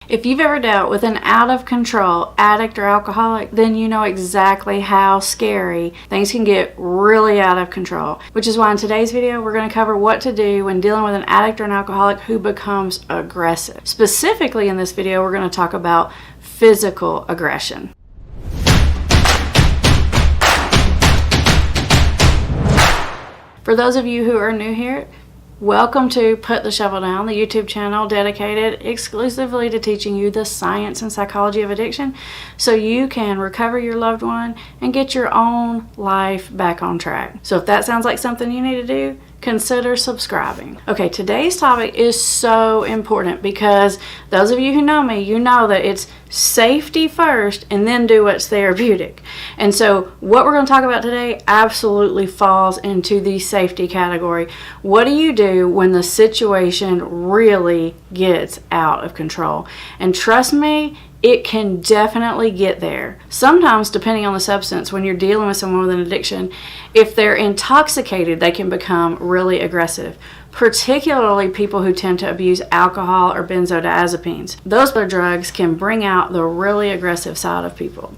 If you've ever dealt with an out of control addict or alcoholic, then you know exactly how scary things can get really out of control. Which is why in today's video, we're going to cover what to do when dealing with an addict or an alcoholic who becomes aggressive. Specifically in this video, we're going to talk about physical aggression. For those of you who are new here, welcome to Put the Shovel Down, the YouTube channel dedicated exclusively to teaching you the science and psychology of addiction so you can recover your loved one and get your own life back on track. So if that sounds like something you need to do, consider subscribing. Okay, today's topic is so important because those of you who know me, you know that it's safety first and then do what's therapeutic. And so what we're going to talk about today absolutely falls into the safety category. What do you do when the situation really gets out of control? And trust me, it can definitely get there. Sometimes, depending on the substance, when you're dealing with someone with an addiction, if they're intoxicated, they can become really aggressive, particularly people who tend to abuse alcohol or benzodiazepines. Those other drugs can bring out the really aggressive side of people.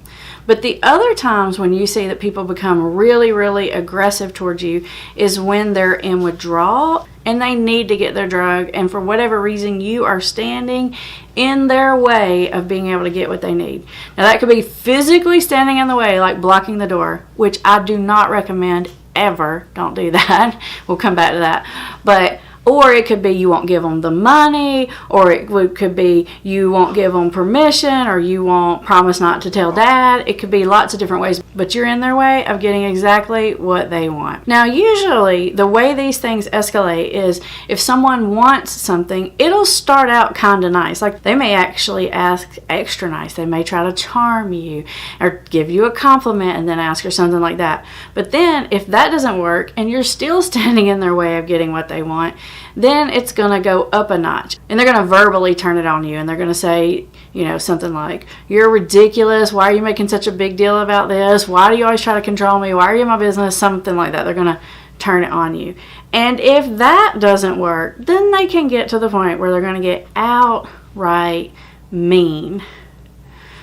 But the other times when you see that people become really, really aggressive towards you is when they're in withdrawal and they need to get their drug, and for whatever reason you are standing in their way of being able to get what they need. Now that could be physically standing in the way, like blocking the door, which I do not recommend ever. Don't do that. We'll come back to that. Or it could be you won't give them the money, or it could be you won't give them permission, or you won't promise not to tell dad. It could be lots of different ways, but you're in their way of getting exactly what they want. Now, usually the way these things escalate is if someone wants something, it'll start out kind of nice. Like they may actually ask extra nice. They may try to charm you or give you a compliment and then ask or something like that. But then if that doesn't work and you're still standing in their way of getting what they want, then it's going to go up a notch and they're going to verbally turn it on you, and they're going to say, you know, something like, you're ridiculous. Why are you making such a big deal about this? Why do you always try to control me? Why are you in my business? Something like that. They're going to turn it on you. And if that doesn't work, then they can get to the point where they're going to get outright mean.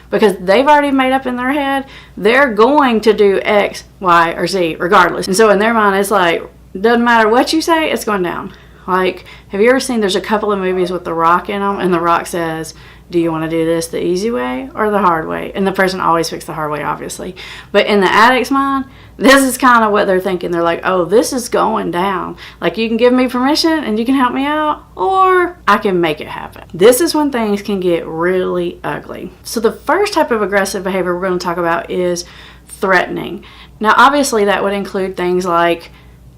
Because they've already made up in their head, they're going to do X, Y, or Z regardless. And so in their mind, it's like, doesn't matter what you say, it's going down. Like, have you ever seen, there's a couple of movies with The Rock in them, and The Rock says, do you want to do this the easy way or the hard way? And the person always picks the hard way, obviously. But in the addict's mind, this is kind of what they're thinking. They're like, oh, this is going down. Like, you can give me permission and you can help me out, or I can make it happen. This is when things can get really ugly. So the first type of aggressive behavior we're going to talk about is threatening. Now, obviously, that would include things like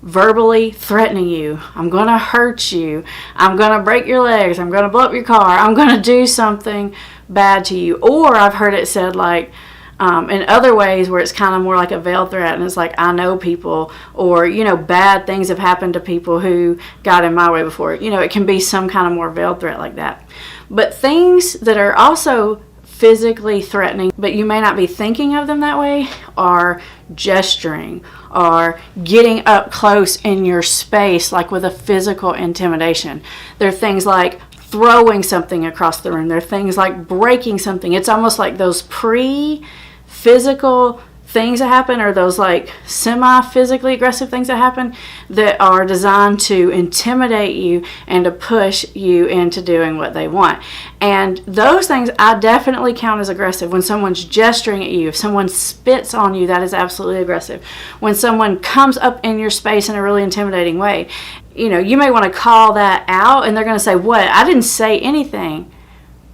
verbally threatening you. I'm going to hurt you. I'm going to break your legs. I'm going to blow up your car. I'm going to do something bad to you. Or I've heard it said like in other ways where it's kind of more like a veiled threat, and it's like, I know people, or, you know, bad things have happened to people who got in my way before. You know, it can be some kind of more veiled threat like that. But things that are also physically threatening, but you may not be thinking of them that way, are gesturing or getting up close in your space, like with a physical intimidation. There are things like throwing something across the room. There are things like breaking something. It's almost like those pre-physical things that happen, or those like semi-physically aggressive things that happen that are designed to intimidate you and to push you into doing what they want. And those things I definitely count as aggressive. When someone's gesturing at you, if someone spits on you, that is absolutely aggressive. When someone comes up in your space in a really intimidating way, you know, you may want to call that out, and they're going to say, what? I didn't say anything.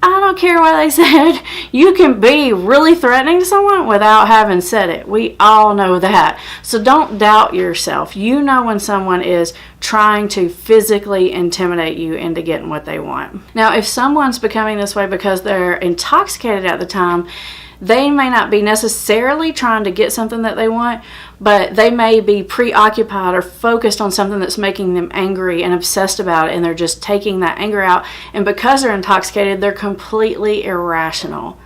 I don't care what they said. You can be really threatening to someone without having said it. We all know that. So don't doubt yourself. You know when someone is trying to physically intimidate you into getting what they want. Now, if someone's becoming this way because they're intoxicated at the time, they may not be necessarily trying to get something that they want, but they may be preoccupied or focused on something that's making them angry and obsessed about it, and they're just taking that anger out. And because they're intoxicated, they're completely irrational.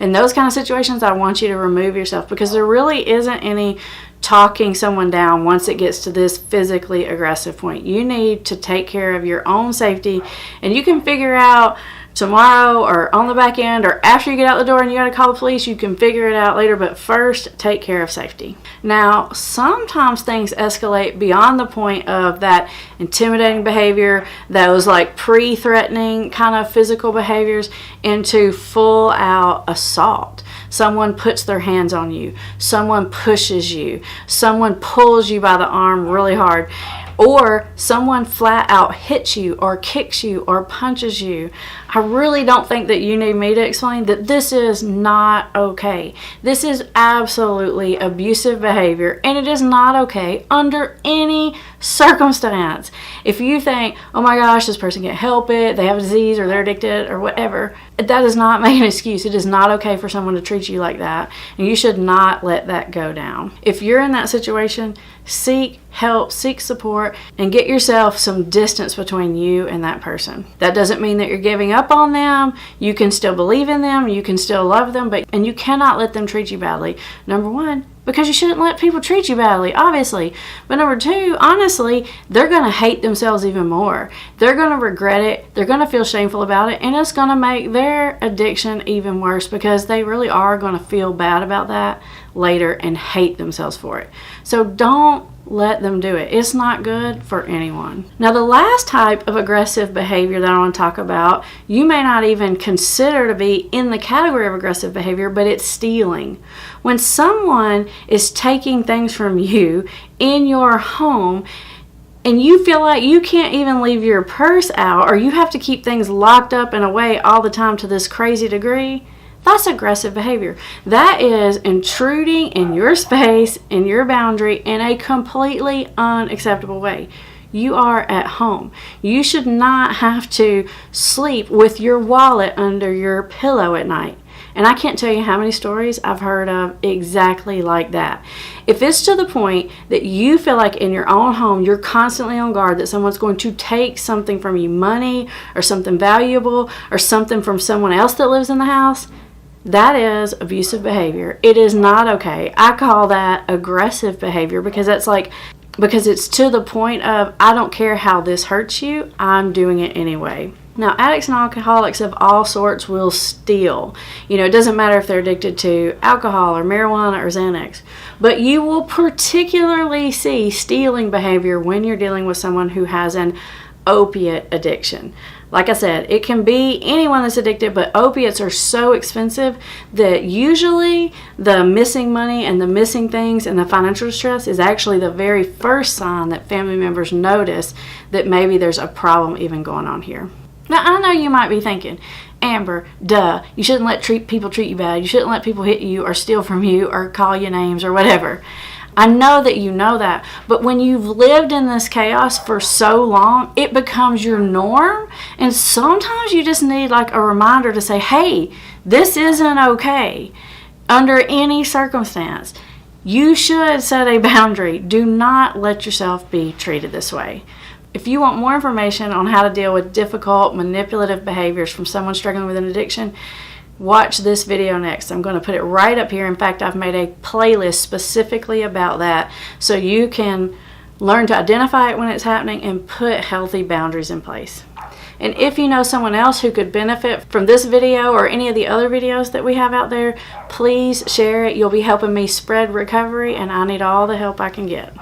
In those kind of situations, I want you to remove yourself, because there really isn't any talking someone down once it gets to this physically aggressive point. You need to take care of your own safety, and you can figure out tomorrow or on the back end or after you get out the door and you got to call the police, you can figure it out later, but first take care of safety. Now, sometimes things escalate beyond the point of that intimidating behavior, those like pre-threatening kind of physical behaviors, into full out assault. Someone puts their hands on you, someone pushes you, someone pulls you by the arm really hard, or someone flat out hits you or kicks you or punches you. I really don't think that you need me to explain that this is not okay. This is absolutely abusive behavior, and it is not okay under any circumstance. If you think, oh my gosh, this person can't help it, they have a disease or they're addicted or whatever, that does not make an excuse. It is not okay for someone to treat you like that, and you should not let that go down. If you're in that situation, seek help, seek support, and get yourself some distance between you and that person. That doesn't mean that you're giving up on them. You can still believe in them, you can still love them, and you cannot let them treat you badly. Number one, because you shouldn't let people treat you badly, obviously. But number two, honestly, they're going to hate themselves even more. They're going to regret it. They're going to feel shameful about it. And it's going to make their addiction even worse, because they really are going to feel bad about that later and hate themselves for it. So don't let them do it. It's not good for anyone. Now, the last type of aggressive behavior that I want to talk about, you may not even consider to be in the category of aggressive behavior, but it's stealing. When someone is taking things from you in your home and you feel like you can't even leave your purse out, or you have to keep things locked up and away all the time to this crazy degree, that's aggressive behavior. That is intruding in your space, in your boundary, in a completely unacceptable way. You are at home. You should not have to sleep with your wallet under your pillow at night. And I can't tell you how many stories I've heard of exactly like that. If it's to the point that you feel like in your own home you're constantly on guard that someone's going to take something from you, money or something valuable or something from someone else that lives in the house, that is abusive behavior. It is not okay. I call that aggressive behavior, because it's to the point of, I don't care how this hurts you, I'm doing it anyway. Now, addicts and alcoholics of all sorts will steal. It doesn't matter if they're addicted to alcohol or marijuana or Xanax, but you will particularly see stealing behavior when you're dealing with someone who has an opiate addiction. Like I said, it can be anyone that's addicted, but opiates are so expensive that usually the missing money and the missing things and the financial distress is actually the very first sign that family members notice that maybe there's a problem even going on here. Now, I know you might be thinking, Amber, duh, you shouldn't let people treat you bad. You shouldn't let people hit you or steal from you or call you names or whatever. I know that you know that, but when you've lived in this chaos for so long, it becomes your norm, and sometimes you just need like a reminder to say, hey, this isn't okay under any circumstance. You should set a boundary. Do not let yourself be treated this way. If you want more information on how to deal with difficult, manipulative behaviors from someone struggling with an addiction, watch this video next. I'm going to put it right up here. In fact, I've made a playlist specifically about that, so you can learn to identify it when it's happening and put healthy boundaries in place. And if you know someone else who could benefit from this video or any of the other videos that we have out there, please share it. You'll be helping me spread recovery, and I need all the help I can get.